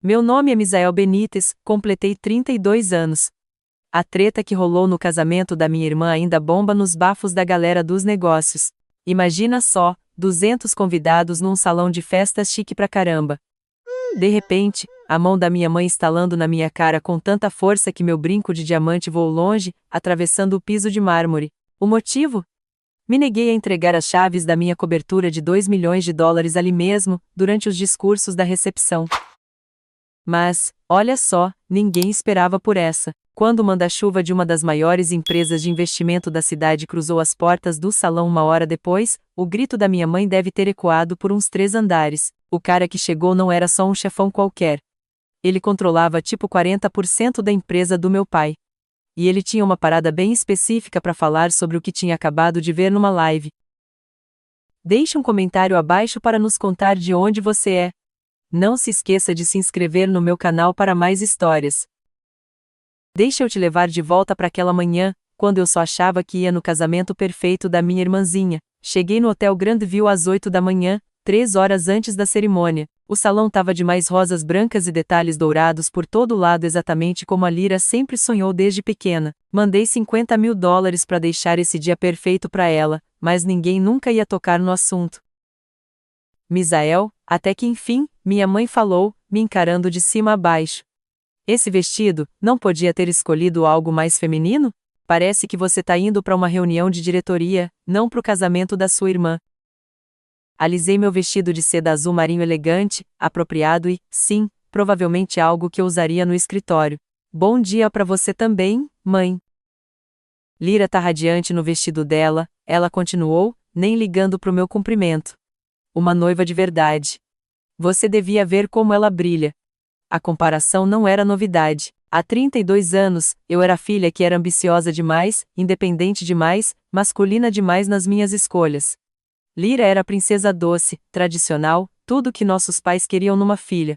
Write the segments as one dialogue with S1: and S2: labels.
S1: Meu nome é Misael Benítez, completei 32 anos. A treta que rolou no casamento da minha irmã ainda bomba nos bafos da galera dos negócios. Imagina só, 200 convidados num salão de festas chique pra caramba. De repente, a mão da minha mãe estalando na minha cara com tanta força que meu brinco de diamante voou longe, atravessando o piso de mármore. O motivo? Me neguei a entregar as chaves da minha cobertura de US$ 2 milhões ali mesmo, durante os discursos da recepção. Mas, olha só, ninguém esperava por essa. Quando o manda-chuva de uma das maiores empresas de investimento da cidade cruzou as portas do salão uma hora depois, o grito da minha mãe deve ter ecoado por uns 3 andares. O cara que chegou não era só um chefão qualquer. Ele controlava tipo 40% da empresa do meu pai. E ele tinha uma parada bem específica para falar sobre o que tinha acabado de ver numa live. Deixe um comentário abaixo para nos contar de onde você é. Não se esqueça de se inscrever no meu canal para mais histórias. Deixa eu te levar de volta para aquela manhã, quando eu só achava que ia no casamento perfeito da minha irmãzinha. Cheguei no Hotel Grandview às 8 da manhã, 3 horas antes da cerimônia. O salão tava de mais rosas brancas e detalhes dourados por todo lado, exatamente como a Lyra sempre sonhou desde pequena. Mandei $50 mil para deixar esse dia perfeito para ela, mas ninguém nunca ia tocar no assunto. Misael, até que enfim, minha mãe falou, me encarando de cima a baixo. Esse vestido, não podia ter escolhido algo mais feminino? Parece que você tá indo para uma reunião de diretoria, não pro casamento da sua irmã. Alisei meu vestido de seda azul marinho elegante, apropriado e, sim, provavelmente algo que eu usaria no escritório. Bom dia para você também, mãe. Lyra tá radiante no vestido dela, ela continuou, nem ligando pro meu cumprimento. Uma noiva de verdade. Você devia ver como ela brilha. A comparação não era novidade. Há 32 anos, eu era a filha que era ambiciosa demais, independente demais, masculina demais nas minhas escolhas. Lyra era a princesa doce, tradicional, tudo que nossos pais queriam numa filha.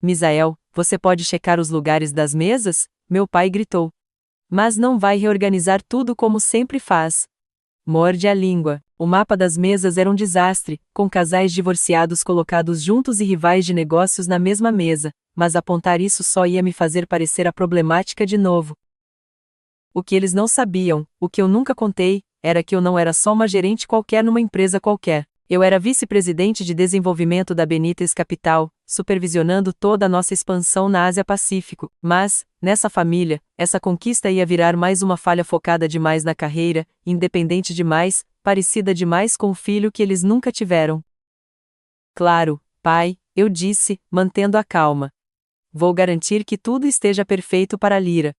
S1: Misael, você pode checar os lugares das mesas? Meu pai gritou. Mas não vai reorganizar tudo como sempre faz. Morde a língua. O mapa das mesas era um desastre, com casais divorciados colocados juntos e rivais de negócios na mesma mesa, mas apontar isso só ia me fazer parecer a problemática de novo. O que eles não sabiam, o que eu nunca contei, era que eu não era só uma gerente qualquer numa empresa qualquer. Eu era vice-presidente de desenvolvimento da Benítez Capital, supervisionando toda a nossa expansão na Ásia-Pacífico. Mas, nessa família, essa conquista ia virar mais uma falha focada demais na carreira, independente demais, parecida demais com o filho que eles nunca tiveram. Claro, pai, eu disse, mantendo a calma. Vou garantir que tudo esteja perfeito para a Lyra.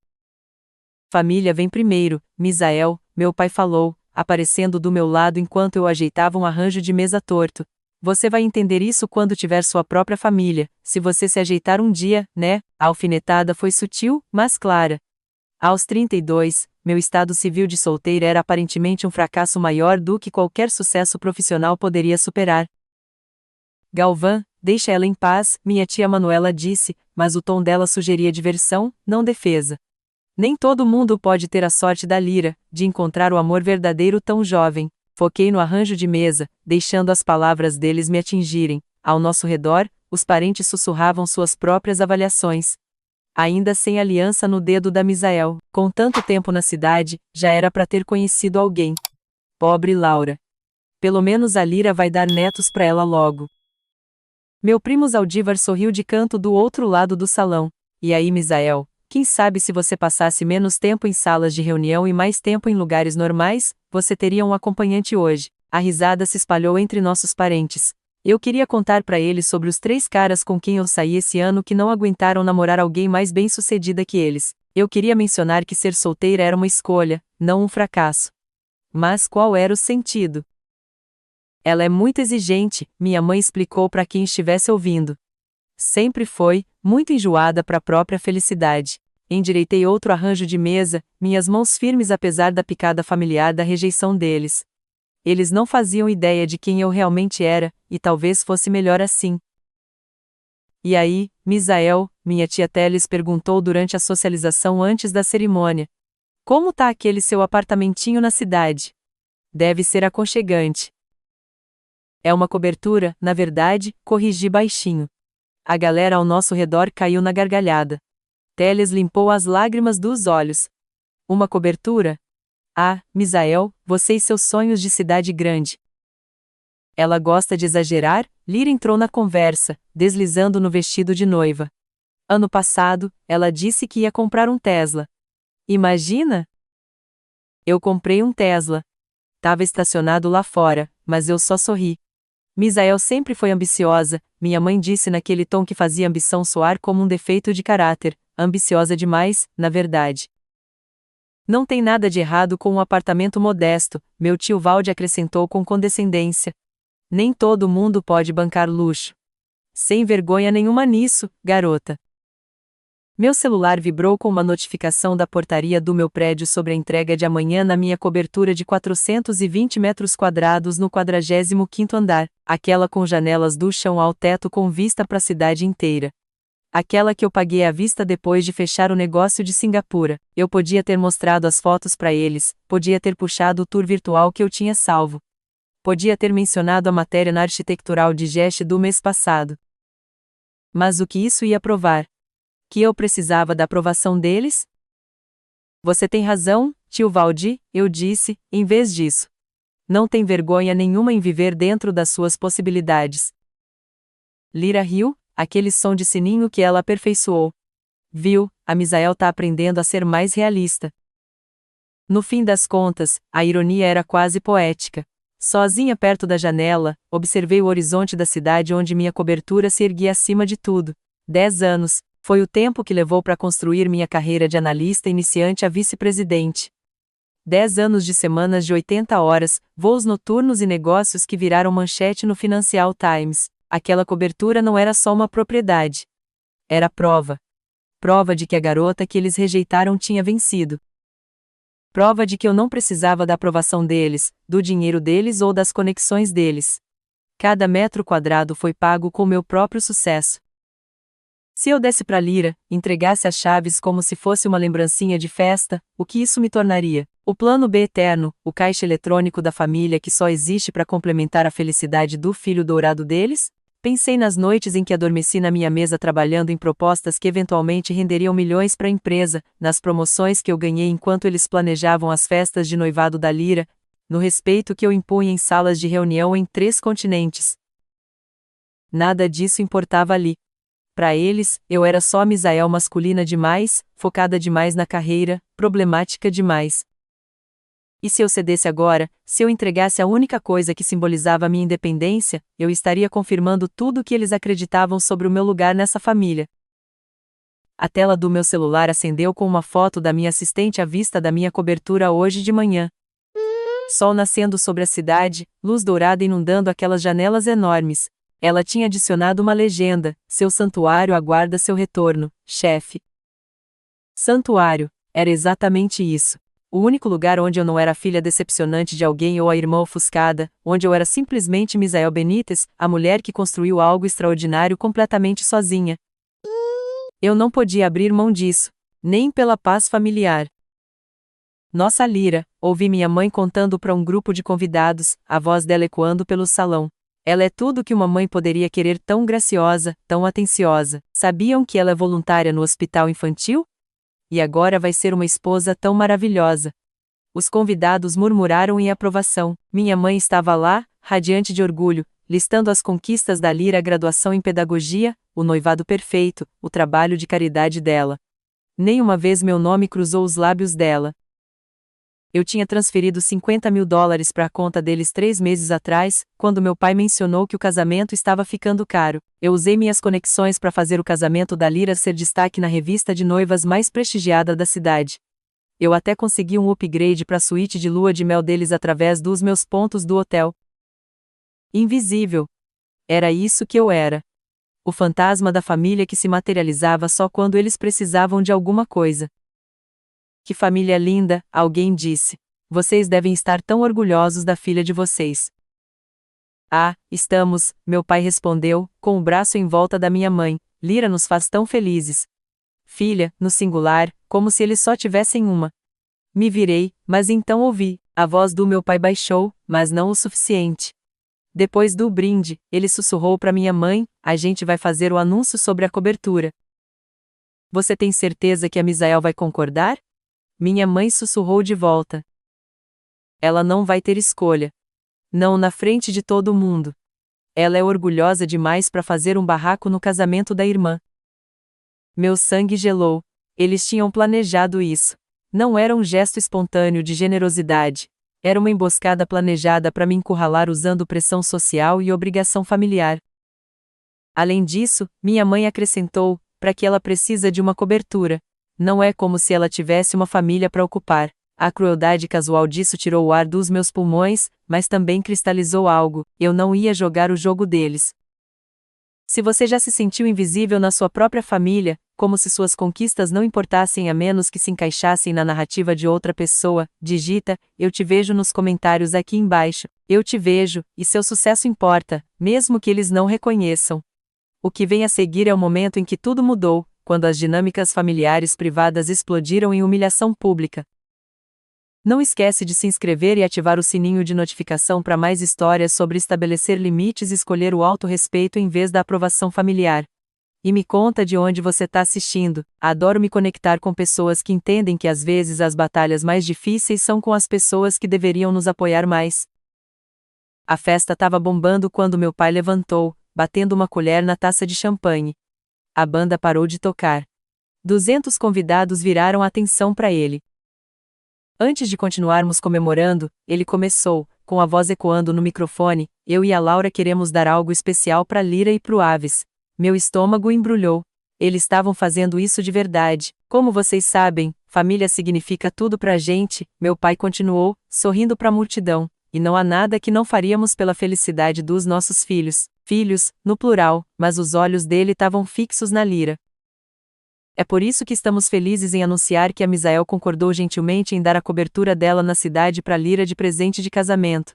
S1: Família vem primeiro, Misael, meu pai falou, aparecendo do meu lado enquanto eu ajeitava um arranjo de mesa torto. Você vai entender isso quando tiver sua própria família, se você se ajeitar um dia, né? A alfinetada foi sutil, mas clara. Aos 32, meu estado civil de solteira era aparentemente um fracasso maior do que qualquer sucesso profissional poderia superar. Galvão, deixa ela em paz, minha tia Manuela disse, mas o tom dela sugeria diversão, não defesa. Nem todo mundo pode ter a sorte da Lyra, de encontrar o amor verdadeiro tão jovem. Foquei no arranjo de mesa, deixando as palavras deles me atingirem. Ao nosso redor, os parentes sussurravam suas próprias avaliações. Ainda sem aliança no dedo da Misael, com tanto tempo na cidade, já era para ter conhecido alguém. Pobre Laura. Pelo menos a Lyra vai dar netos para ela logo. Meu primo Zaldívar sorriu de canto do outro lado do salão. E aí, Misael? Quem sabe se você passasse menos tempo em salas de reunião e mais tempo em lugares normais, você teria um acompanhante hoje. A risada se espalhou entre nossos parentes. Eu queria contar para eles sobre os 3 caras com quem eu saí esse ano que não aguentaram namorar alguém mais bem-sucedida que eles. Eu queria mencionar que ser solteira era uma escolha, não um fracasso. Mas qual era o sentido? Ela é muito exigente, minha mãe explicou para quem estivesse ouvindo. Sempre foi, muito enjoada para a própria felicidade. Endireitei outro arranjo de mesa, minhas mãos firmes apesar da picada familiar da rejeição deles. Eles não faziam ideia de quem eu realmente era, e talvez fosse melhor assim. E aí, Misael, minha tia Teles perguntou durante a socialização antes da cerimônia. Como tá aquele seu apartamentinho na cidade? Deve ser aconchegante. É uma cobertura, na verdade, corrigi baixinho. A galera ao nosso redor caiu na gargalhada. Teles limpou as lágrimas dos olhos. Uma cobertura? Ah, Misael, você e seus sonhos de cidade grande. Ela gosta de exagerar? Lyra entrou na conversa, deslizando no vestido de noiva. Ano passado, ela disse que ia comprar um Tesla. Imagina? Eu comprei um Tesla. Tava estacionado lá fora, mas eu só sorri. Misael sempre foi ambiciosa, minha mãe disse naquele tom que fazia ambição soar como um defeito de caráter, ambiciosa demais, na verdade. Não tem nada de errado com um apartamento modesto, meu tio Valde acrescentou com condescendência. Nem todo mundo pode bancar luxo. Sem vergonha nenhuma nisso, garota. Meu celular vibrou com uma notificação da portaria do meu prédio sobre a entrega de amanhã na minha cobertura de 420 metros quadrados no 45º andar, aquela com janelas do chão ao teto com vista para a cidade inteira. Aquela que eu paguei à vista depois de fechar o negócio de Singapura. Eu podia ter mostrado as fotos para eles, podia ter puxado o tour virtual que eu tinha salvo. Podia ter mencionado a matéria na Arquitectural Digest do mês passado. Mas o que isso ia provar? Que eu precisava da aprovação deles? Você tem razão, tio Valdi, eu disse, em vez disso. Não tem vergonha nenhuma em viver dentro das suas possibilidades. Lyra riu, aquele som de sininho que ela aperfeiçoou. Viu, a Misael tá aprendendo a ser mais realista. No fim das contas, a ironia era quase poética. Sozinha perto da janela, observei o horizonte da cidade onde minha cobertura se erguia acima de tudo. 10 anos. Foi o tempo que levou para construir minha carreira de analista iniciante a vice-presidente. 10 anos de semanas de 80 horas, voos noturnos e negócios que viraram manchete no Financial Times. Aquela cobertura não era só uma propriedade. Era prova. Prova de que a garota que eles rejeitaram tinha vencido. Prova de que eu não precisava da aprovação deles, do dinheiro deles ou das conexões deles. Cada metro quadrado foi pago com meu próprio sucesso. Se eu desse para Lyra, entregasse as chaves como se fosse uma lembrancinha de festa, o que isso me tornaria? O plano B eterno, o caixa eletrônico da família que só existe para complementar a felicidade do filho dourado deles? Pensei nas noites em que adormeci na minha mesa trabalhando em propostas que eventualmente renderiam milhões para a empresa, nas promoções que eu ganhei enquanto eles planejavam as festas de noivado da Lyra, no respeito que eu impunha em salas de reunião em 3 continentes. Nada disso importava ali. Para eles, eu era só a Misael masculina demais, focada demais na carreira, problemática demais. E se eu cedesse agora, se eu entregasse a única coisa que simbolizava a minha independência, eu estaria confirmando tudo o que eles acreditavam sobre o meu lugar nessa família. A tela do meu celular acendeu com uma foto da minha assistente à vista da minha cobertura hoje de manhã. Sol nascendo sobre a cidade, luz dourada inundando aquelas janelas enormes. Ela tinha adicionado uma legenda: seu santuário aguarda seu retorno, chefe. Santuário, era exatamente isso. O único lugar onde eu não era a filha decepcionante de alguém ou a irmã ofuscada, onde eu era simplesmente Misael Benítez, a mulher que construiu algo extraordinário completamente sozinha. Eu não podia abrir mão disso, nem pela paz familiar. Nossa Lyra, ouvi minha mãe contando para um grupo de convidados, a voz dela ecoando pelo salão. Ela é tudo que uma mãe poderia querer, tão graciosa, tão atenciosa. Sabiam que ela é voluntária no hospital infantil? E agora vai ser uma esposa tão maravilhosa. Os convidados murmuraram em aprovação. Minha mãe estava lá, radiante de orgulho, listando as conquistas da Lyra: a graduação em pedagogia, o noivado perfeito, o trabalho de caridade dela. Nem uma vez meu nome cruzou os lábios dela. Eu tinha transferido $50.000 para a conta deles 3 meses atrás, quando meu pai mencionou que o casamento estava ficando caro. Eu usei minhas conexões para fazer o casamento da Lyra ser destaque na revista de noivas mais prestigiada da cidade. Eu até consegui um upgrade para a suíte de lua de mel deles através dos meus pontos do hotel. Invisível. Era isso que eu era. O fantasma da família que se materializava só quando eles precisavam de alguma coisa. Que família linda, alguém disse. Vocês devem estar tão orgulhosos da filha de vocês. Ah, estamos, meu pai respondeu, com o braço em volta da minha mãe. Lyra nos faz tão felizes. Filha, no singular, como se eles só tivessem uma. Me virei, mas então ouvi. A voz do meu pai baixou, mas não o suficiente. Depois do brinde, ele sussurrou para minha mãe: a gente vai fazer o anúncio sobre a cobertura. Você tem certeza que a Misael vai concordar? Minha mãe sussurrou de volta. Ela não vai ter escolha. Não na frente de todo mundo. Ela é orgulhosa demais para fazer um barraco no casamento da irmã. Meu sangue gelou. Eles tinham planejado isso. Não era um gesto espontâneo de generosidade. Era uma emboscada planejada para me encurralar usando pressão social e obrigação familiar. Além disso, minha mãe acrescentou: para que ela precisa de uma cobertura. Não é como se ela tivesse uma família para ocupar. A crueldade casual disso tirou o ar dos meus pulmões, mas também cristalizou algo: eu não ia jogar o jogo deles. Se você já se sentiu invisível na sua própria família, como se suas conquistas não importassem a menos que se encaixassem na narrativa de outra pessoa, digita: eu te vejo nos comentários aqui embaixo. Eu te vejo, e seu sucesso importa, mesmo que eles não reconheçam. O que vem a seguir é o momento em que tudo mudou, quando as dinâmicas familiares privadas explodiram em humilhação pública. Não esquece de se inscrever e ativar o sininho de notificação para mais histórias sobre estabelecer limites e escolher o autorrespeito em vez da aprovação familiar. E me conta de onde você está assistindo. Adoro me conectar com pessoas que entendem que às vezes as batalhas mais difíceis são com as pessoas que deveriam nos apoiar mais. A festa estava bombando quando meu pai levantou, batendo uma colher na taça de champanhe. A banda parou de tocar. 200 convidados viraram a atenção para ele. Antes de continuarmos comemorando, ele começou, com a voz ecoando no microfone: eu e a Laura queremos dar algo especial para Lyra e pro Aves. Meu estômago embrulhou. Eles estavam fazendo isso de verdade. Como vocês sabem, família significa tudo pra gente, meu pai continuou, sorrindo para a multidão. E não há nada que não faríamos pela felicidade dos nossos filhos. Filhos, no plural, mas os olhos dele estavam fixos na Lyra. É por isso que estamos felizes em anunciar que a Misael concordou gentilmente em dar a cobertura dela na cidade para Lyra de presente de casamento.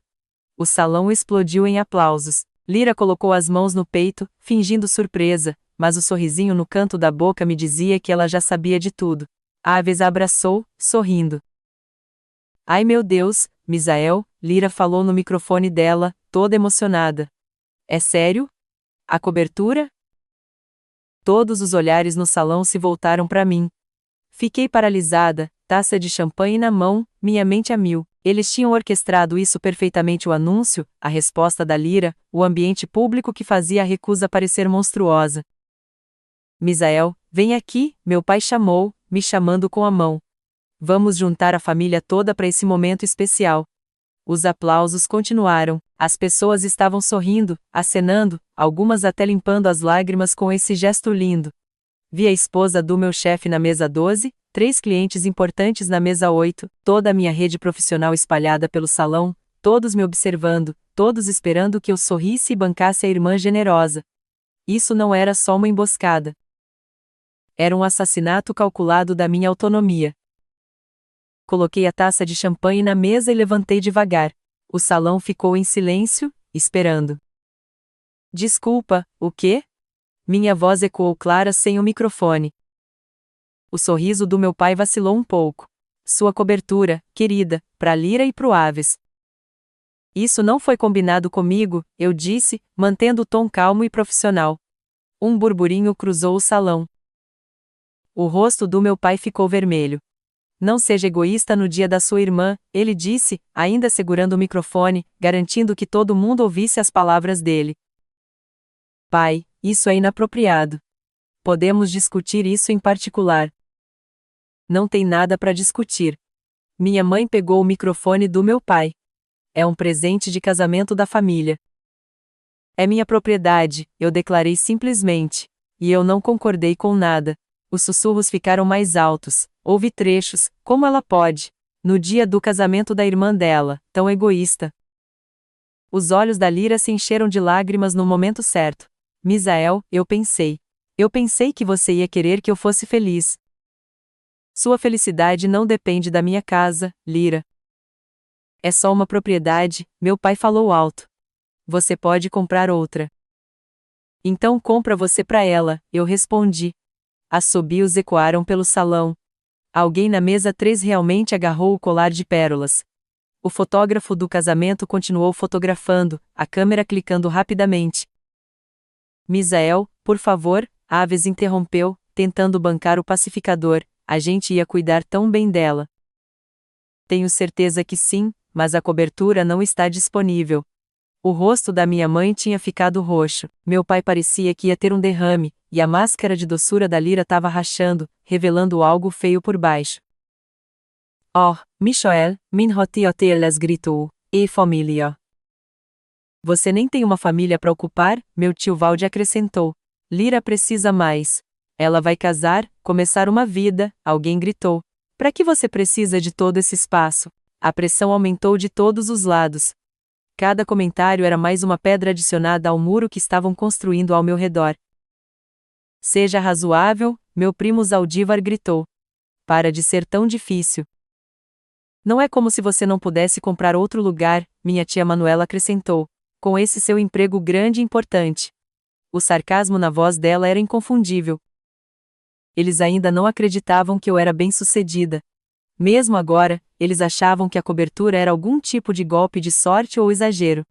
S1: O salão explodiu em aplausos. Lyra colocou as mãos no peito, fingindo surpresa, mas o sorrisinho no canto da boca me dizia que ela já sabia de tudo. Aves a abraçou, sorrindo. Ai meu Deus, Misael, Lyra falou no microfone dela, toda emocionada. É sério? A cobertura? Todos os olhares no salão se voltaram para mim. Fiquei paralisada, taça de champanhe na mão, minha mente a mil. Eles tinham orquestrado isso perfeitamente: o anúncio, a resposta da Lyra, o ambiente público que fazia a recusa parecer monstruosa. Misael, vem aqui, meu pai chamou, me chamando com a mão. Vamos juntar a família toda para esse momento especial. Os aplausos continuaram, as pessoas estavam sorrindo, acenando, algumas até limpando as lágrimas com esse gesto lindo. Vi a esposa do meu chefe na mesa 12, 3 clientes importantes na mesa 8, toda a minha rede profissional espalhada pelo salão, todos me observando, todos esperando que eu sorrisse e bancasse a irmã generosa. Isso não era só uma emboscada. Era um assassinato calculado da minha autonomia. Coloquei a taça de champanhe na mesa e levantei devagar. O salão ficou em silêncio, esperando. Desculpa, o quê? Minha voz ecoou clara sem o microfone. O sorriso do meu pai vacilou um pouco. Sua cobertura, querida, pra Lyra e pro Aves. Isso não foi combinado comigo, eu disse, mantendo o tom calmo e profissional. Um burburinho cruzou o salão. O rosto do meu pai ficou vermelho. Não seja egoísta no dia da sua irmã, ele disse, ainda segurando o microfone, garantindo que todo mundo ouvisse as palavras dele. Pai, isso é inapropriado. Podemos discutir isso em particular. Não tem nada para discutir. Minha mãe pegou o microfone do meu pai. É um presente de casamento da família. É minha propriedade, eu declarei simplesmente. E eu não concordei com nada. Os sussurros ficaram mais altos. Houve trechos: como ela pode? No dia do casamento da irmã dela, tão egoísta. Os olhos da Lyra se encheram de lágrimas no momento certo. Misael, eu pensei. Eu pensei que você ia querer que eu fosse feliz. Sua felicidade não depende da minha casa, Lyra. É só uma propriedade, meu pai falou alto. Você pode comprar outra. Então compra você pra ela, eu respondi. Assobios ecoaram pelo salão. Alguém na mesa 3 realmente agarrou o colar de pérolas. O fotógrafo do casamento continuou fotografando, a câmera clicando rapidamente. Misael, por favor, Aves interrompeu, tentando bancar o pacificador, a gente ia cuidar tão bem dela. Tenho certeza que sim, mas a cobertura não está disponível. O rosto da minha mãe tinha ficado roxo, meu pai parecia que ia ter um derrame, e a máscara de doçura da Lyra estava rachando, revelando algo feio por baixo. Oh, Michael, min hoteles gritou, e família. Você nem tem uma família para ocupar, meu tio Valde acrescentou. Lyra precisa mais. Ela vai casar, começar uma vida, alguém gritou. Para que você precisa de todo esse espaço? A pressão aumentou de todos os lados. Cada comentário era mais uma pedra adicionada ao muro que estavam construindo ao meu redor. Seja razoável, meu primo Zaldívar gritou. Para de ser tão difícil. Não é como se você não pudesse comprar outro lugar, minha tia Manuela acrescentou, com esse seu emprego grande e importante. O sarcasmo na voz dela era inconfundível. Eles ainda não acreditavam que eu era bem-sucedida. Mesmo agora, eles achavam que a cobertura era algum tipo de golpe de sorte ou exagero.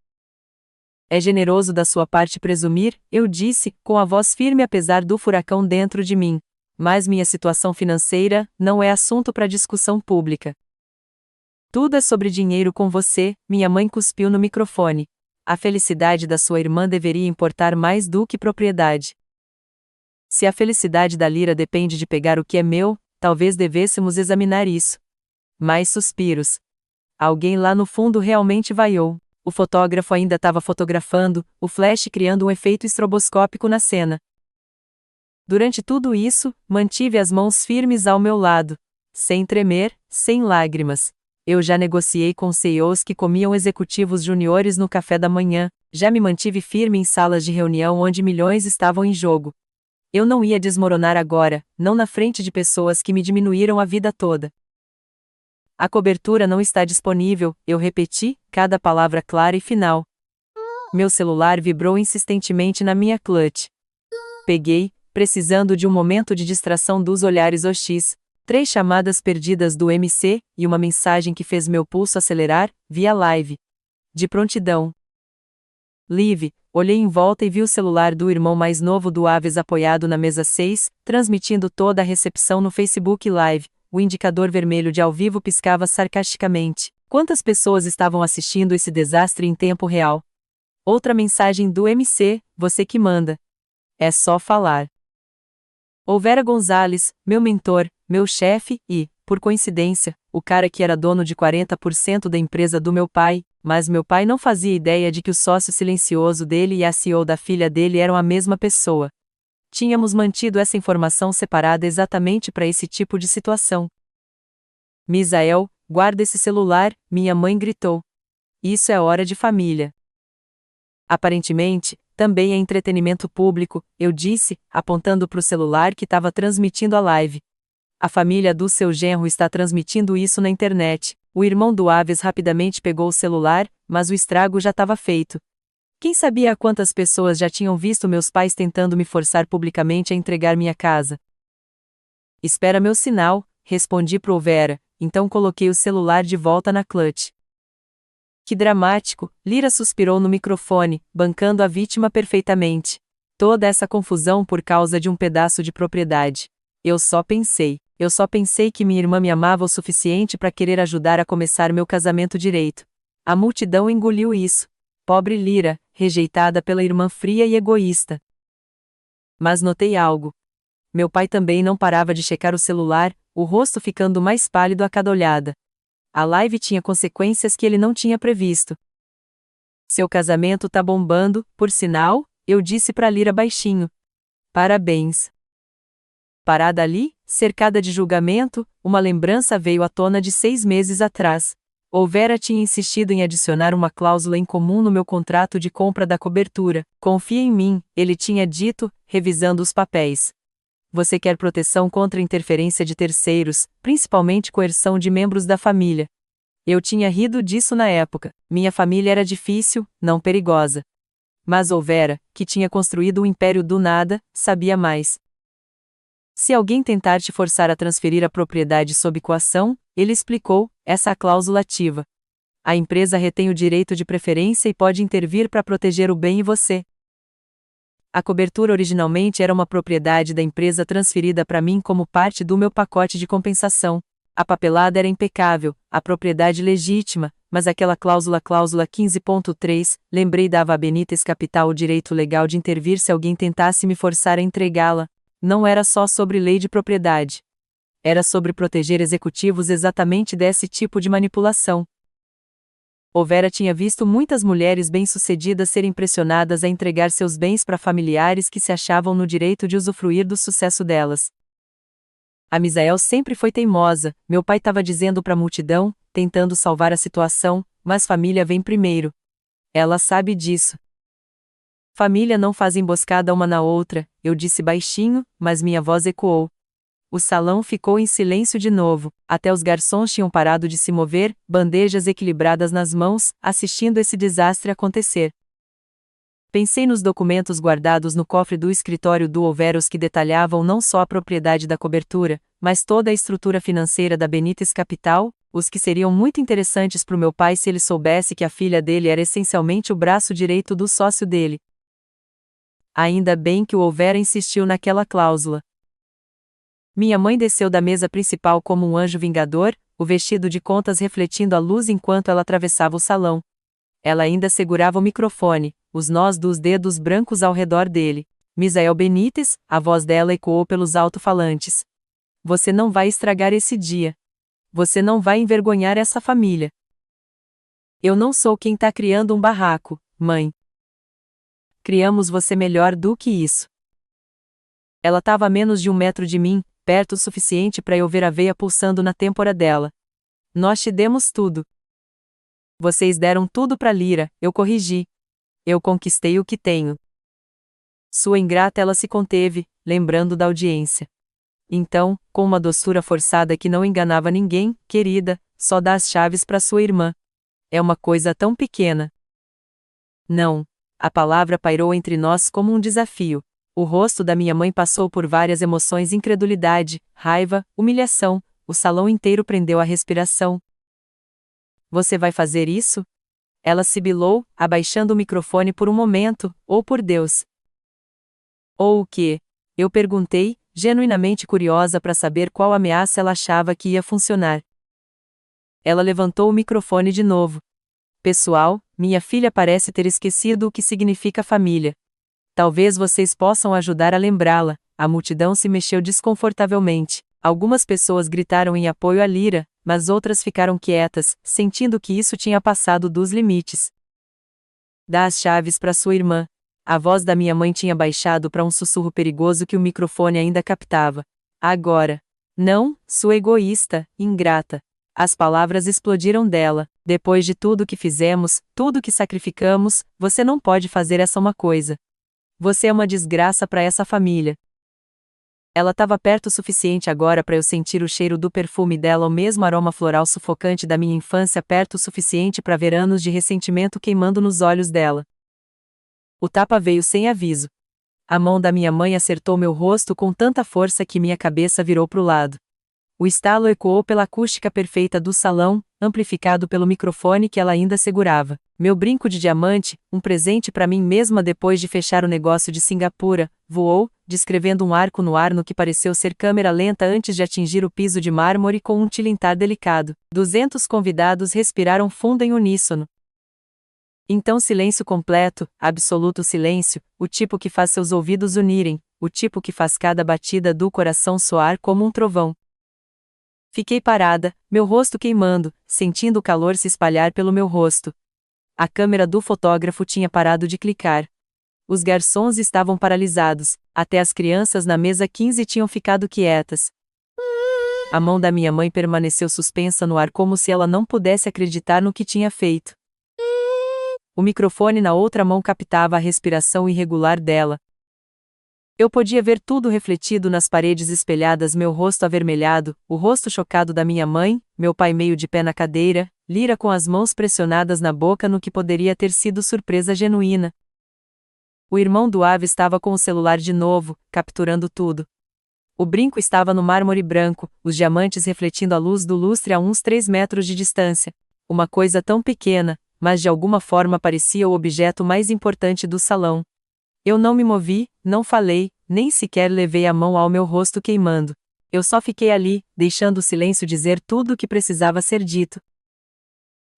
S1: É generoso da sua parte presumir, eu disse, com a voz firme apesar do furacão dentro de mim. Mas minha situação financeira não é assunto para discussão pública. Tudo é sobre dinheiro com você, minha mãe cuspiu no microfone. A felicidade da sua irmã deveria importar mais do que propriedade. Se a felicidade da Lyra depende de pegar o que é meu, talvez devêssemos examinar isso. Mais suspiros. Alguém lá no fundo realmente vaiou. O fotógrafo ainda estava fotografando, o flash criando um efeito estroboscópico na cena. Durante tudo isso, mantive as mãos firmes ao meu lado. Sem tremer, sem lágrimas. Eu já negociei com CEOs que comiam executivos juniores no café da manhã, já me mantive firme em salas de reunião onde milhões estavam em jogo. Eu não ia desmoronar agora, não na frente de pessoas que me diminuíram a vida toda. A cobertura não está disponível, eu repeti, cada palavra clara e final. Meu celular vibrou insistentemente na minha clutch. Peguei, precisando de um momento de distração dos olhares hostis. 3 chamadas perdidas do MC, e uma mensagem que fez meu pulso acelerar, via live. De prontidão. Live, olhei em volta e vi o celular do irmão mais novo do Aves apoiado na mesa 6, transmitindo toda a recepção no Facebook Live. O indicador vermelho de ao vivo piscava sarcasticamente. Quantas pessoas estavam assistindo esse desastre em tempo real? Outra mensagem do MC, você que manda. É só falar. Houvera Gonzalez, meu mentor, meu chefe e, por coincidência, o cara que era dono de 40% da empresa do meu pai, mas meu pai não fazia ideia de que o sócio silencioso dele e a CEO da filha dele eram a mesma pessoa. Tínhamos mantido essa informação separada exatamente para esse tipo de situação. Misael, guarda esse celular, minha mãe gritou. Isso é hora de família. Aparentemente, também é entretenimento público, eu disse, apontando para o celular que estava transmitindo a live. A família do seu genro está transmitindo isso na internet. O irmão do Aves rapidamente pegou o celular, mas o estrago já estava feito. Quem sabia quantas pessoas já tinham visto meus pais tentando me forçar publicamente a entregar minha casa? Espera meu sinal, respondi pro Vera, então coloquei o celular de volta na clutch. Que dramático, Lyra suspirou no microfone, bancando a vítima perfeitamente. Toda essa confusão por causa de um pedaço de propriedade. Eu só pensei que minha irmã me amava o suficiente para querer ajudar a começar meu casamento direito. A multidão engoliu isso. Pobre Lyra, rejeitada pela irmã fria e egoísta. Mas notei algo. Meu pai também não parava de checar o celular, o rosto ficando mais pálido a cada olhada. A live tinha consequências que ele não tinha previsto. Seu casamento tá bombando, por sinal, eu disse pra Lyra baixinho. Parabéns. Parada ali, cercada de julgamento, uma lembrança veio à tona de 6 meses atrás. Vera tinha insistido em adicionar uma cláusula em comum no meu contrato de compra da cobertura. Confia em mim, ele tinha dito, revisando os papéis. Você quer proteção contra interferência de terceiros, principalmente coerção de membros da família. Eu tinha rido disso na época. Minha família era difícil, não perigosa. Mas Vera, que tinha construído um império do nada, sabia mais. Se alguém tentar te forçar a transferir a propriedade sob coação, ele explicou, essa é a cláusula ativa. A empresa retém o direito de preferência e pode intervir para proteger o bem e você. A cobertura originalmente era uma propriedade da empresa transferida para mim como parte do meu pacote de compensação. A papelada era impecável, a propriedade legítima, mas aquela cláusula 15.3, lembrei dava a Benítez Capital o direito legal de intervir se alguém tentasse me forçar a entregá-la. Não era só sobre lei de propriedade. Era sobre proteger executivos exatamente desse tipo de manipulação. Overa tinha visto muitas mulheres bem-sucedidas serem pressionadas a entregar seus bens para familiares que se achavam no direito de usufruir do sucesso delas. A Misael sempre foi teimosa, meu pai estava dizendo para a multidão, tentando salvar a situação, mas família vem primeiro. Ela sabe disso. Família não faz emboscada uma na outra, eu disse baixinho, mas minha voz ecoou. O salão ficou em silêncio de novo, até os garçons tinham parado de se mover, bandejas equilibradas nas mãos, assistindo esse desastre acontecer. Pensei nos documentos guardados no cofre do escritório do Overos que detalhavam não só a propriedade da cobertura, mas toda a estrutura financeira da Benítez Capital, os que seriam muito interessantes para o meu pai se ele soubesse que a filha dele era essencialmente o braço direito do sócio dele. Ainda bem que o Overa insistiu naquela cláusula. Minha mãe desceu da mesa principal como um anjo vingador, o vestido de contas refletindo a luz enquanto ela atravessava o salão. Ela ainda segurava o microfone, os nós dos dedos brancos ao redor dele. Misael Benítez, a voz dela ecoou pelos alto-falantes. Você não vai estragar esse dia. Você não vai envergonhar essa família. Eu não sou quem tá criando um barraco, mãe. Criamos você melhor do que isso. Ela estava a menos de 1 metro de mim, perto o suficiente para eu ver a veia pulsando na têmpora dela. Nós te demos tudo. Vocês deram tudo para Lira, eu corrigi. Eu conquistei o que tenho. Sua ingrata ela se conteve, lembrando da audiência. Então, com uma doçura forçada que não enganava ninguém, querida, só dá as chaves para sua irmã. É uma coisa tão pequena. Não. A palavra pairou entre nós como um desafio. O rosto da minha mãe passou por várias emoções: incredulidade, raiva, humilhação. O salão inteiro prendeu a respiração. Você vai fazer isso? Ela sibilou, abaixando o microfone por um momento, ou por Deus. Ou o quê? Eu perguntei, genuinamente curiosa para saber qual ameaça ela achava que ia funcionar. Ela levantou o microfone de novo. Pessoal, minha filha parece ter esquecido o que significa família. Talvez vocês possam ajudar a lembrá-la. A multidão se mexeu desconfortavelmente. Algumas pessoas gritaram em apoio a Lira, mas outras ficaram quietas, sentindo que isso tinha passado dos limites. Dá as chaves para sua irmã. A voz da minha mãe tinha baixado para um sussurro perigoso que o microfone ainda captava. Agora. Não, sua egoísta, ingrata. As palavras explodiram dela. Depois de tudo que fizemos, tudo que sacrificamos, você não pode fazer essa uma coisa. Você é uma desgraça para essa família. Ela estava perto o suficiente agora para eu sentir o cheiro do perfume dela, o mesmo aroma floral sufocante da minha infância, perto o suficiente para ver anos de ressentimento queimando nos olhos dela. O tapa veio sem aviso. A mão da minha mãe acertou meu rosto com tanta força que minha cabeça virou para o lado. O estalo ecoou pela acústica perfeita do salão, amplificado pelo microfone que ela ainda segurava. Meu brinco de diamante, um presente para mim mesma depois de fechar o negócio de Singapura, voou, descrevendo um arco no ar no que pareceu ser câmera lenta antes de atingir o piso de mármore com um tilintar delicado. 200 convidados respiraram fundo em uníssono. Então silêncio completo, absoluto silêncio, o tipo que faz seus ouvidos unirem, o tipo que faz cada batida do coração soar como um trovão. Fiquei parada, meu rosto queimando, sentindo o calor se espalhar pelo meu rosto. A câmera do fotógrafo tinha parado de clicar. Os garçons estavam paralisados, até as crianças na mesa 15 tinham ficado quietas. A mão da minha mãe permaneceu suspensa no ar como se ela não pudesse acreditar no que tinha feito. O microfone na outra mão captava a respiração irregular dela. Eu podia ver tudo refletido nas paredes espelhadas: meu rosto avermelhado, o rosto chocado da minha mãe, meu pai meio de pé na cadeira, Lira com as mãos pressionadas na boca no que poderia ter sido surpresa genuína. O irmão do Ave estava com o celular de novo, capturando tudo. O brinco estava no mármore branco, os diamantes refletindo a luz do lustre a uns 3 metros de distância. Uma coisa tão pequena, mas de alguma forma parecia o objeto mais importante do salão. Eu não me movi, não falei, nem sequer levei a mão ao meu rosto queimando. Eu só fiquei ali, deixando o silêncio dizer tudo o que precisava ser dito.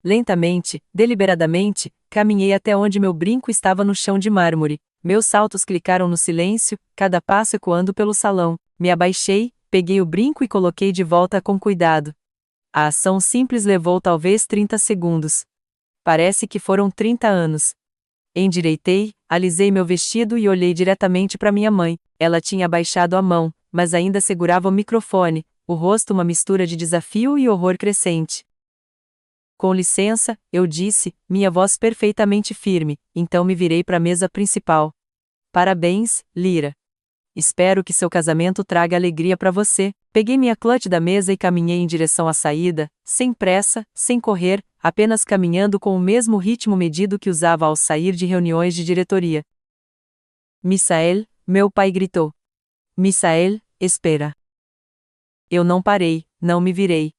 S1: Lentamente, deliberadamente, caminhei até onde meu brinco estava no chão de mármore. Meus saltos clicaram no silêncio, cada passo ecoando pelo salão. Me abaixei, peguei o brinco e coloquei de volta com cuidado. A ação simples levou talvez 30 segundos. Parece que foram 30 anos. Endireitei, alisei meu vestido e olhei diretamente para minha mãe. Ela tinha abaixado a mão, mas ainda segurava o microfone, o rosto uma mistura de desafio e horror crescente. Com licença, eu disse, minha voz perfeitamente firme, então me virei para a mesa principal. Parabéns, Lyra. Espero que seu casamento traga alegria para você. Peguei minha clutch da mesa e caminhei em direção à saída, sem pressa, sem correr, apenas caminhando com o mesmo ritmo medido que usava ao sair de reuniões de diretoria. Misael, meu pai gritou. Misael, espera. Eu não parei, não me virei.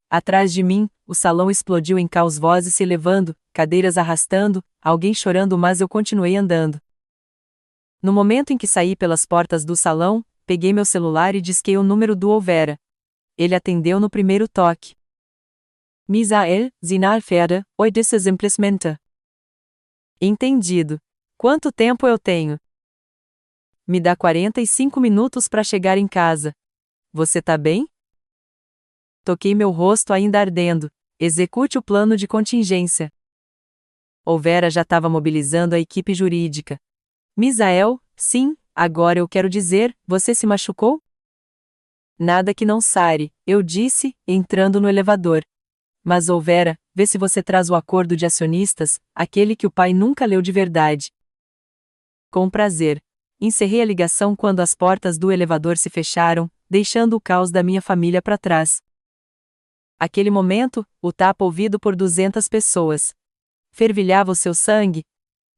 S1: Atrás de mim, o salão explodiu em caos, vozes se elevando, cadeiras arrastando, alguém chorando, mas eu continuei andando. No momento em que saí pelas portas do salão, peguei meu celular e disquei o número do Olvera. Ele atendeu no primeiro toque. Misael, Zinalfera, oi simplesmente. Entendido. Quanto tempo eu tenho? Me dá 45 minutos para chegar em casa. Você tá bem? Toquei meu rosto ainda ardendo. Execute o plano de contingência. Olvera já estava mobilizando a equipe jurídica. Misael, sim, agora eu quero dizer, você se machucou? Nada que não sare, eu disse, entrando no elevador. Mas Olvera, vê se você traz o acordo de acionistas, aquele que o pai nunca leu de verdade. Com prazer. Encerrei a ligação quando as portas do elevador se fecharam, deixando o caos da minha família para trás. Aquele momento, o tapa ouvido por 200 pessoas. Fervilhava o seu sangue?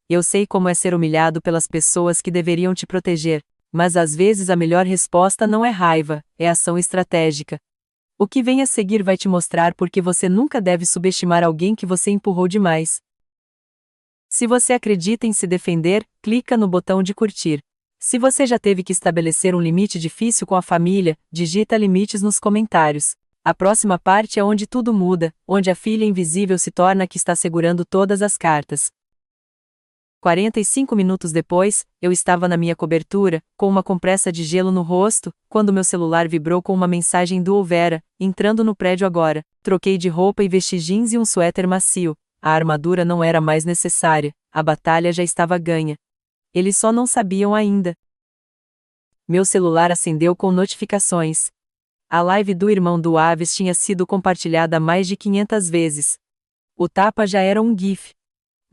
S1: Eu sei como é ser humilhado pelas pessoas que deveriam te proteger, mas às vezes a melhor resposta não é raiva, é ação estratégica. O que vem a seguir vai te mostrar por que você nunca deve subestimar alguém que você empurrou demais. Se você acredita em se defender, clica no botão de curtir. Se você já teve que estabelecer um limite difícil com a família, digita limites nos comentários. A próxima parte é onde tudo muda, onde a filha invisível se torna a que está segurando todas as cartas. 45 minutos depois, eu estava na minha cobertura, com uma compressa de gelo no rosto, quando meu celular vibrou com uma mensagem do Olvera, entrando no prédio agora. Troquei de roupa e vesti jeans e um suéter macio. A armadura não era mais necessária, a batalha já estava ganha. Eles só não sabiam ainda. Meu celular acendeu com notificações. A live do irmão do Aves tinha sido compartilhada mais de 500 vezes. O tapa já era um GIF.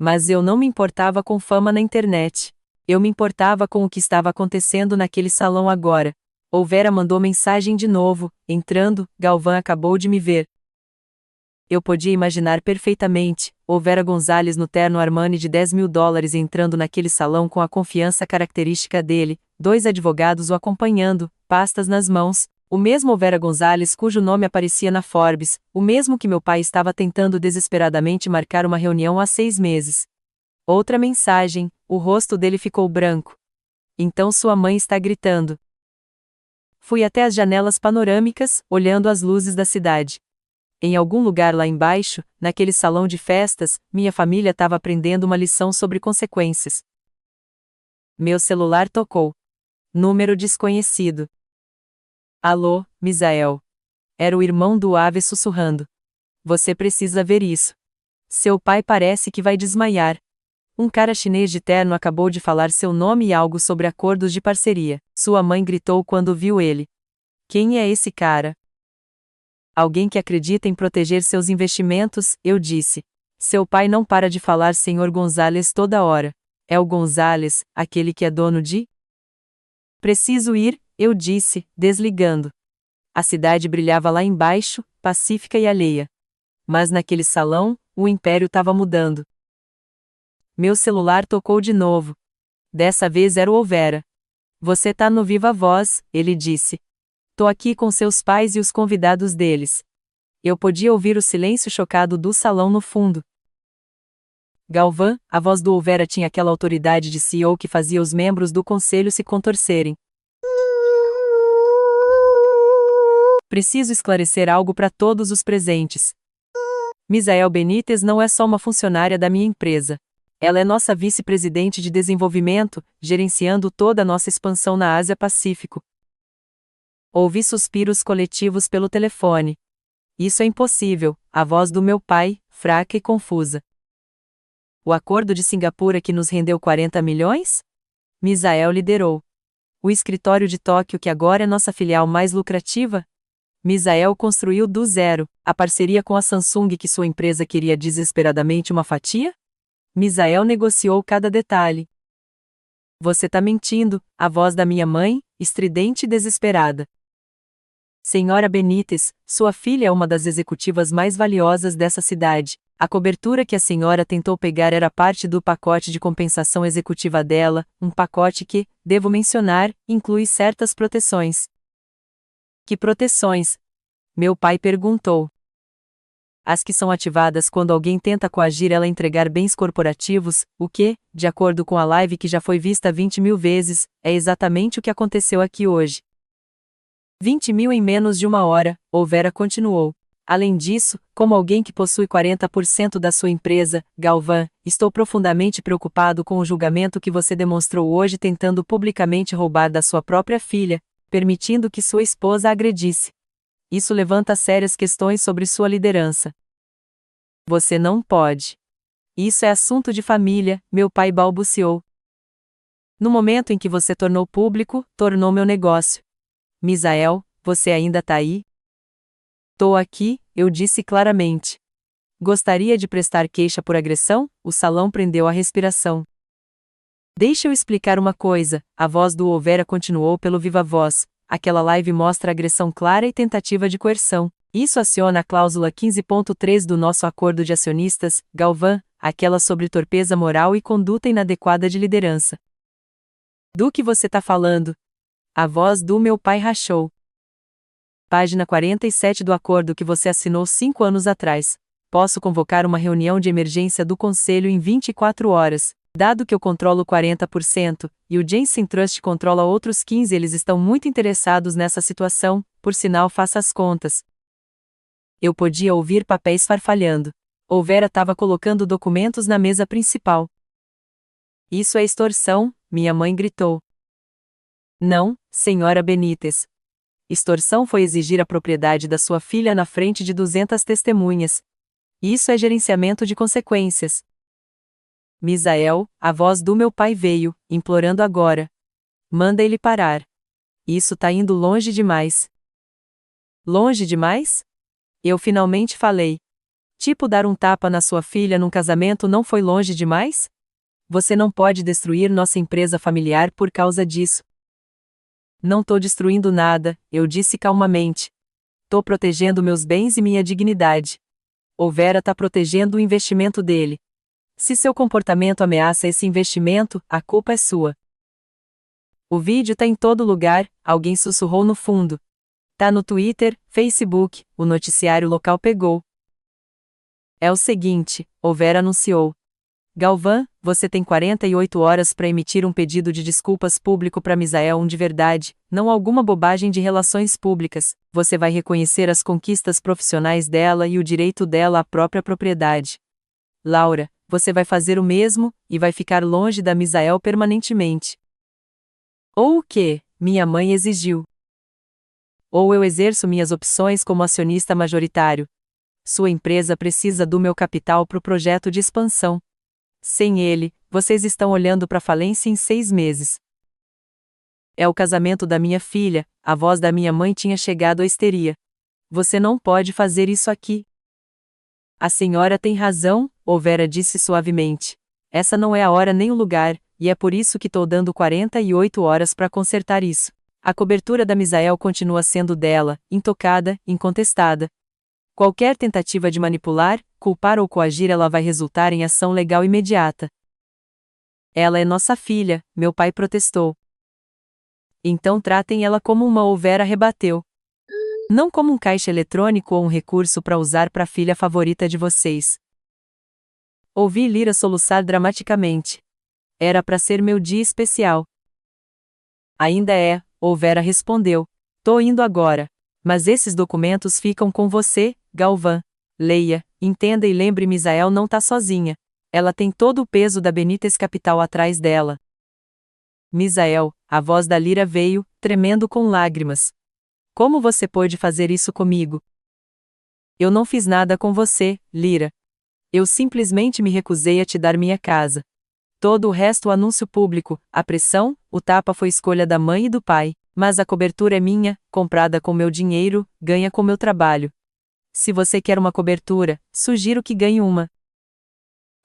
S1: Mas eu não me importava com fama na internet. Eu me importava com o que estava acontecendo naquele salão agora. Olvera mandou mensagem de novo, entrando, Galvão acabou de me ver. Eu podia imaginar perfeitamente, Olvera Gonzalez no terno Armani de $10.000 entrando naquele salão com a confiança característica dele, 2 advogados o acompanhando, pastas nas mãos, o mesmo Olvera Gonzalez cujo nome aparecia na Forbes, o mesmo que meu pai estava tentando desesperadamente marcar uma reunião há 6 meses. Outra mensagem, o rosto dele ficou branco. Então sua mãe está gritando. Fui até as janelas panorâmicas, olhando as luzes da cidade. Em algum lugar lá embaixo, naquele salão de festas, minha família estava aprendendo uma lição sobre consequências. Meu celular tocou. Número desconhecido. Alô, Misael. Era o irmão do Ave sussurrando. Você precisa ver isso. Seu pai parece que vai desmaiar. Um cara chinês de terno acabou de falar seu nome e algo sobre acordos de parceria. Sua mãe gritou quando viu ele. Quem é esse cara? Alguém que acredita em proteger seus investimentos, eu disse. Seu pai não para de falar Senhor Gonzalez toda hora. É o Gonzalez, aquele que é dono de? Preciso ir, eu disse, desligando. A cidade brilhava lá embaixo, pacífica e alheia. Mas naquele salão, o império estava mudando. Meu celular tocou de novo. Dessa vez era o Olvera. Você tá no Viva Voz, ele disse. Tô aqui com seus pais e os convidados deles. Eu podia ouvir o silêncio chocado do salão no fundo. Galvão, a voz do Olvera tinha aquela autoridade de CEO que fazia os membros do conselho se contorcerem. Preciso esclarecer algo para todos os presentes. Misael Benítez não é só uma funcionária da minha empresa. Ela é nossa vice-presidente de desenvolvimento, gerenciando toda a nossa expansão na Ásia-Pacífico. Ouvi suspiros coletivos pelo telefone. Isso é impossível, a voz do meu pai, fraca e confusa. O acordo de Singapura que nos rendeu 40 milhões? Misael liderou. O escritório de Tóquio que agora é nossa filial mais lucrativa? Misael construiu do zero. A parceria com a Samsung que sua empresa queria desesperadamente uma fatia? Misael negociou cada detalhe. Você tá mentindo, a voz da minha mãe, estridente e desesperada. Senhora Benítez, sua filha é uma das executivas mais valiosas dessa cidade. A cobertura que a senhora tentou pegar era parte do pacote de compensação executiva dela, um pacote que, devo mencionar, inclui certas proteções. Que proteções? Meu pai perguntou. As que são ativadas quando alguém tenta coagir ela a entregar bens corporativos, o que, de acordo com a live que já foi vista 20 mil vezes, é exatamente o que aconteceu aqui hoje. 20 mil em menos de uma hora, Olvera continuou. Além disso, como alguém que possui 40% da sua empresa, Galvão, estou profundamente preocupado com o julgamento que você demonstrou hoje tentando publicamente roubar da sua própria filha, permitindo que sua esposa a agredisse. Isso levanta sérias questões sobre sua liderança. Você não pode. Isso é assunto de família, meu pai balbuciou. No momento em que você tornou público, tornou meu negócio. Misael, você ainda tá aí? Tô aqui, eu disse claramente. Gostaria de prestar queixa por agressão? O salão prendeu a respiração. Deixa eu explicar uma coisa, a voz do Olvera continuou pelo viva voz. Aquela live mostra agressão clara e tentativa de coerção. Isso aciona a cláusula 15.3 do nosso acordo de acionistas, Galvão, aquela sobre torpeza moral e conduta inadequada de liderança. Do que você tá falando? A voz do meu pai rachou. Página 47 do acordo que você assinou 5 anos atrás. Posso convocar uma reunião de emergência do conselho em 24 horas. Dado que eu controlo 40%, e o Jensen Trust controla outros 15%, eles estão muito interessados nessa situação, por sinal faça as contas. Eu podia ouvir papéis farfalhando. Olvera estava colocando documentos na mesa principal. Isso é extorsão, minha mãe gritou. Não, senhora Benítez. Extorsão foi exigir a propriedade da sua filha na frente de 200 testemunhas. Isso é gerenciamento de consequências. Misael, a voz do meu pai veio, implorando agora. Manda ele parar. Isso tá indo longe demais. Longe demais? Eu finalmente falei. Tipo dar um tapa na sua filha num casamento não foi longe demais? Você não pode destruir nossa empresa familiar por causa disso. Não tô destruindo nada, eu disse calmamente. Tô protegendo meus bens e minha dignidade. Olvera tá protegendo o investimento dele. Se seu comportamento ameaça esse investimento, a culpa é sua. O vídeo tá em todo lugar, alguém sussurrou no fundo. Tá no Twitter, Facebook, o noticiário local pegou. É o seguinte, Olvera anunciou. Galvão, você tem 48 horas para emitir um pedido de desculpas público para Misael de verdade, não alguma bobagem de relações públicas. Você vai reconhecer as conquistas profissionais dela e o direito dela à própria propriedade. Laura, você vai fazer o mesmo, e vai ficar longe da Misael permanentemente. Ou o quê? Minha mãe exigiu. Ou eu exerço minhas opções como acionista majoritário. Sua empresa precisa do meu capital para o projeto de expansão. Sem ele, vocês estão olhando para falência em 6 meses. É o casamento da minha filha, a voz da minha mãe tinha chegado à histeria. Você não pode fazer isso aqui. A senhora tem razão, Olvera disse suavemente. Essa não é a hora nem o lugar, e é por isso que estou dando 48 horas para consertar isso. A cobertura da Misael continua sendo dela, intocada, incontestada. Qualquer tentativa de manipular, culpar ou coagir ela vai resultar em ação legal imediata. Ela é nossa filha, meu pai protestou. Então tratem ela como uma, Olvera rebateu. Não como um caixa eletrônico ou um recurso para usar para a filha favorita de vocês. Ouvi Lira soluçar dramaticamente. Era para ser meu dia especial. Ainda é, Olvera respondeu. Tô indo agora. Mas esses documentos ficam com você, Galvão. Leia, entenda e lembre, Misael não tá sozinha. Ela tem todo o peso da Benítez Capital atrás dela. Misael, a voz da Lira veio, tremendo com lágrimas. Como você pôde fazer isso comigo? Eu não fiz nada com você, Lira. Eu simplesmente me recusei a te dar minha casa. Todo o resto, o anúncio público, a pressão, o tapa foi escolha da mãe e do pai, mas a cobertura é minha, comprada com meu dinheiro, ganha com meu trabalho. Se você quer uma cobertura, sugiro que ganhe uma.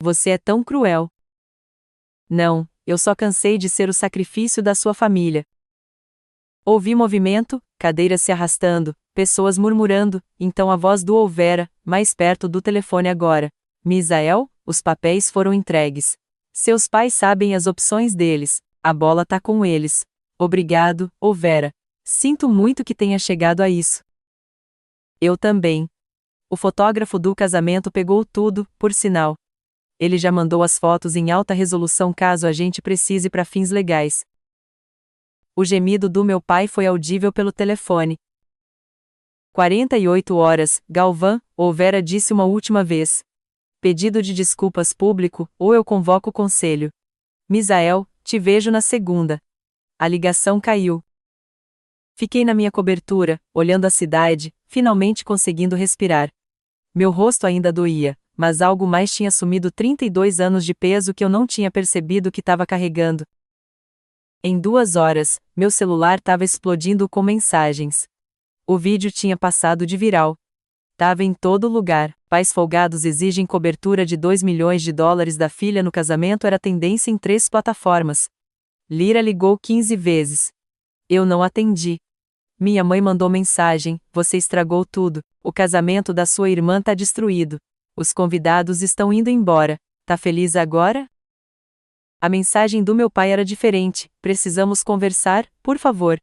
S1: Você é tão cruel. Não, eu só cansei de ser o sacrifício da sua família. Ouvi movimento, cadeiras se arrastando, pessoas murmurando, então a voz do Olvera, mais perto do telefone agora. Misael, os papéis foram entregues. Seus pais sabem as opções deles, a bola tá com eles. Obrigado, Olvera. Sinto muito que tenha chegado a isso. Eu também. O fotógrafo do casamento pegou tudo, por sinal. Ele já mandou as fotos em alta resolução caso a gente precise para fins legais. O gemido do meu pai foi audível pelo telefone. 48 horas, Galvão, Olvera disse uma última vez. Pedido de desculpas público, ou eu convoco o conselho. Misael, te vejo na segunda. A ligação caiu. Fiquei na minha cobertura, olhando a cidade, finalmente conseguindo respirar. Meu rosto ainda doía, mas algo mais tinha sumido 32 anos de peso que eu não tinha percebido que estava carregando. Em 2 horas, meu celular estava explodindo com mensagens. O vídeo tinha passado de viral. Tava em todo lugar. Pais folgados exigem cobertura de $2 milhões da filha no casamento era tendência em 3 plataformas. Lira ligou 15 vezes. Eu não atendi. Minha mãe mandou mensagem: você estragou tudo, o casamento da sua irmã tá destruído. Os convidados estão indo embora. Tá feliz agora? A mensagem do meu pai era diferente: precisamos conversar, por favor.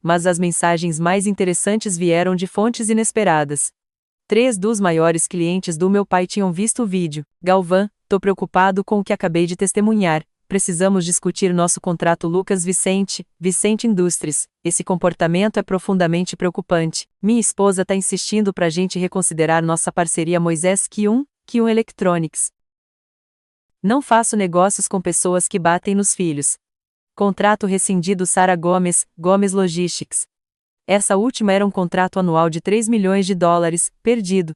S1: Mas as mensagens mais interessantes vieram de fontes inesperadas. 3 dos maiores clientes do meu pai tinham visto o vídeo. Galvão, tô preocupado com o que acabei de testemunhar. Precisamos discutir nosso contrato Lucas Vicente Indústrias. Esse comportamento é profundamente preocupante. Minha esposa tá insistindo pra gente reconsiderar nossa parceria Moisés Kiun Electronics. Não faço negócios com pessoas que batem nos filhos. Contrato rescindido Sara Gomes Logistics. Essa última era um contrato anual de $3 milhões, perdido.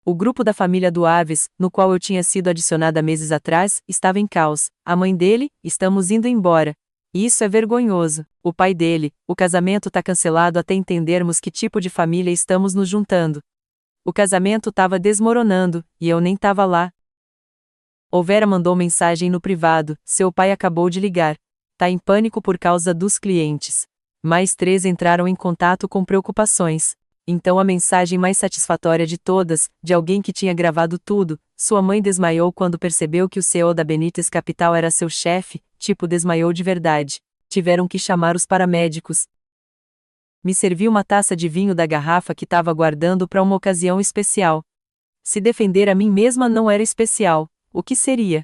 S1: O grupo da família do Aves, no qual eu tinha sido adicionada meses atrás, estava em caos. A mãe dele, estamos indo embora. Isso é vergonhoso. O pai dele, o casamento tá cancelado até entendermos que tipo de família estamos nos juntando. O casamento tava desmoronando, e eu nem tava lá. Olvera mandou mensagem no privado: seu pai acabou de ligar. Tá em pânico por causa dos clientes. Mais 3 entraram em contato com preocupações. Então a mensagem mais satisfatória de todas, de alguém que tinha gravado tudo: sua mãe desmaiou quando percebeu que o CEO da Benítez Capital era seu chefe, tipo desmaiou de verdade. Tiveram que chamar os paramédicos. Me servi uma taça de vinho da garrafa que estava guardando para uma ocasião especial. Se defender a mim mesma não era especial, o que seria?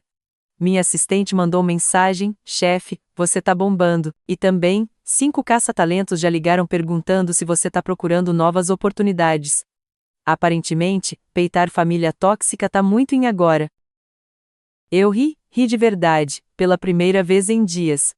S1: Minha assistente mandou mensagem: chefe, você tá bombando, e também, 5 caça-talentos já ligaram perguntando se você tá procurando novas oportunidades. Aparentemente, peitar família tóxica tá muito em agora. Eu ri de verdade, pela primeira vez em dias.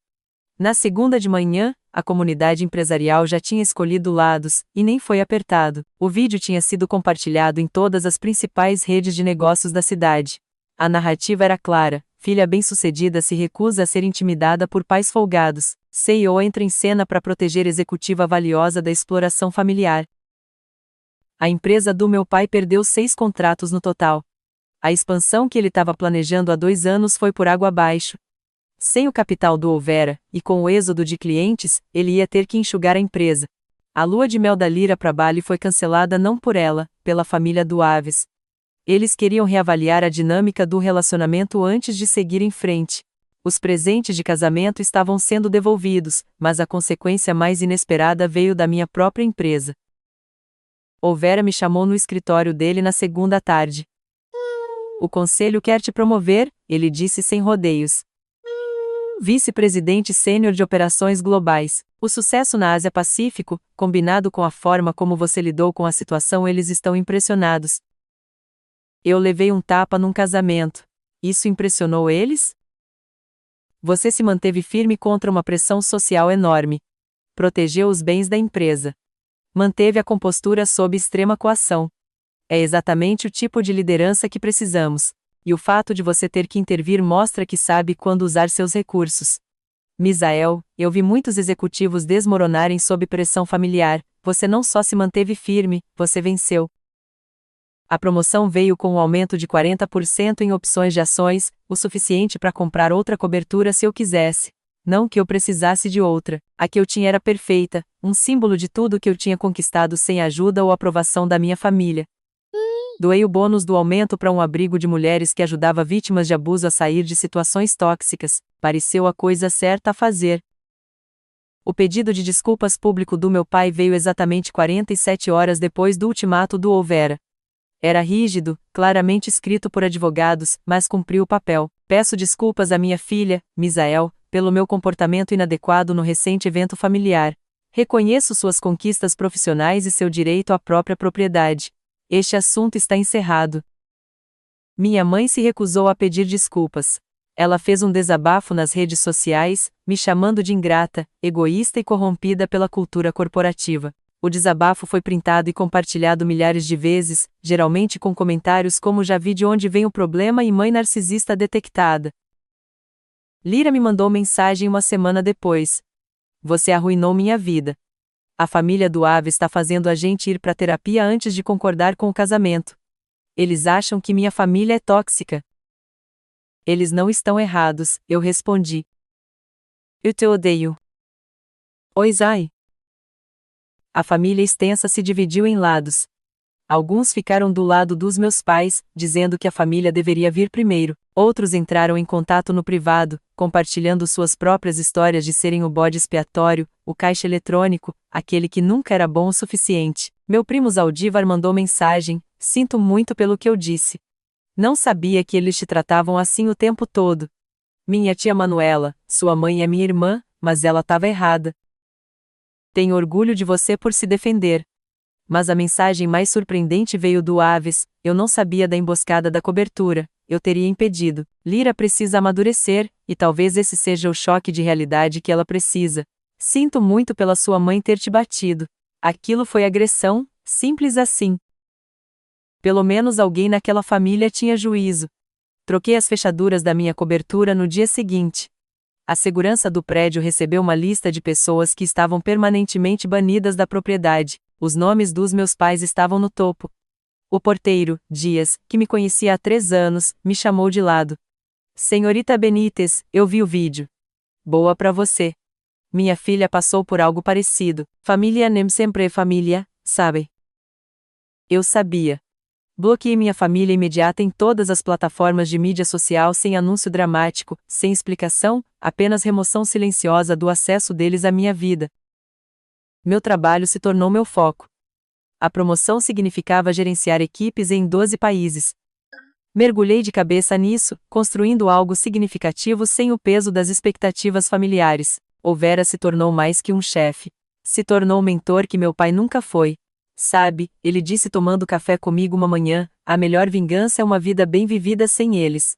S1: Na segunda de manhã, a comunidade empresarial já tinha escolhido lados, e nem foi apertado. O vídeo tinha sido compartilhado em todas as principais redes de negócios da cidade. A narrativa era clara: filha bem-sucedida se recusa a ser intimidada por pais folgados. CEO entra em cena para proteger executiva valiosa da exploração familiar. A empresa do meu pai perdeu 6 contratos no total. A expansão que ele estava planejando há 2 anos foi por água abaixo. Sem o capital do Olvera, e com o êxodo de clientes, ele ia ter que enxugar a empresa. A lua de mel da Lira para Bali foi cancelada não por ela, pela família do Aves. Eles queriam reavaliar a dinâmica do relacionamento antes de seguir em frente. Os presentes de casamento estavam sendo devolvidos, mas a consequência mais inesperada veio da minha própria empresa. Olvera me chamou no escritório dele na segunda tarde. O conselho quer te promover, ele disse sem rodeios. Vice-presidente sênior de operações globais. O sucesso na Ásia-Pacífico, combinado com a forma como você lidou com a situação, eles estão impressionados. Eu levei um tapa num casamento. Isso impressionou eles? Você se manteve firme contra uma pressão social enorme. Protegeu os bens da empresa. Manteve a compostura sob extrema coação. É exatamente o tipo de liderança que precisamos. E o fato de você ter que intervir mostra que sabe quando usar seus recursos. Misael, eu vi muitos executivos desmoronarem sob pressão familiar. Você não só se manteve firme, você venceu. A promoção veio com um aumento de 40% em opções de ações, o suficiente para comprar outra cobertura se eu quisesse. Não que eu precisasse de outra. A que eu tinha era perfeita, um símbolo de tudo que eu tinha conquistado sem a ajuda ou aprovação da minha família. Doei o bônus do aumento para um abrigo de mulheres que ajudava vítimas de abuso a sair de situações tóxicas. Pareceu a coisa certa a fazer. O pedido de desculpas público do meu pai veio exatamente 47 horas depois do ultimato do Olvera. Era rígido, claramente escrito por advogados, mas cumpriu o papel. Peço desculpas à minha filha, Misael, pelo meu comportamento inadequado no recente evento familiar. Reconheço suas conquistas profissionais e seu direito à própria propriedade. Este assunto está encerrado. Minha mãe se recusou a pedir desculpas. Ela fez um desabafo nas redes sociais, me chamando de ingrata, egoísta e corrompida pela cultura corporativa. O desabafo foi printado e compartilhado milhares de vezes, geralmente com comentários como "já vi de onde vem o problema" e "mãe narcisista detectada". Lira me mandou mensagem uma semana depois. Você arruinou minha vida. A família do Ave está fazendo a gente ir para terapia antes de concordar com o casamento. Eles acham que minha família é tóxica. Eles não estão errados, eu respondi. Eu te odeio. Oi, Zai. A família extensa se dividiu em lados. Alguns ficaram do lado dos meus pais, dizendo que a família deveria vir primeiro. Outros entraram em contato no privado, compartilhando suas próprias histórias de serem o bode expiatório, o caixa eletrônico, aquele que nunca era bom o suficiente. Meu primo Zaldívar mandou mensagem: sinto muito pelo que eu disse. Não sabia que eles te tratavam assim o tempo todo. Minha tia Manuela, sua mãe é minha irmã, mas ela estava errada. Tenho orgulho de você por se defender. Mas a mensagem mais surpreendente veio do Aves: eu não sabia da emboscada da cobertura, eu teria impedido. Lira precisa amadurecer, e talvez esse seja o choque de realidade que ela precisa. Sinto muito pela sua mãe ter te batido. Aquilo foi agressão, simples assim. Pelo menos alguém naquela família tinha juízo. Troquei as fechaduras da minha cobertura no dia seguinte. A segurança do prédio recebeu uma lista de pessoas que estavam permanentemente banidas da propriedade. Os nomes dos meus pais estavam no topo. O porteiro, Dias, que me conhecia há 3 anos, me chamou de lado. Senhorita Benítez, eu vi o vídeo. Boa pra você. Minha filha passou por algo parecido. Família nem sempre é família, sabe? Eu sabia. Bloqueei minha família imediata em todas as plataformas de mídia social sem anúncio dramático, sem explicação, apenas remoção silenciosa do acesso deles à minha vida. Meu trabalho se tornou meu foco. A promoção significava gerenciar equipes em 12 países. Mergulhei de cabeça nisso, construindo algo significativo sem o peso das expectativas familiares. Olvera se tornou mais que um chefe. Se tornou o mentor que meu pai nunca foi. Sabe, ele disse tomando café comigo uma manhã, a melhor vingança é uma vida bem vivida sem eles.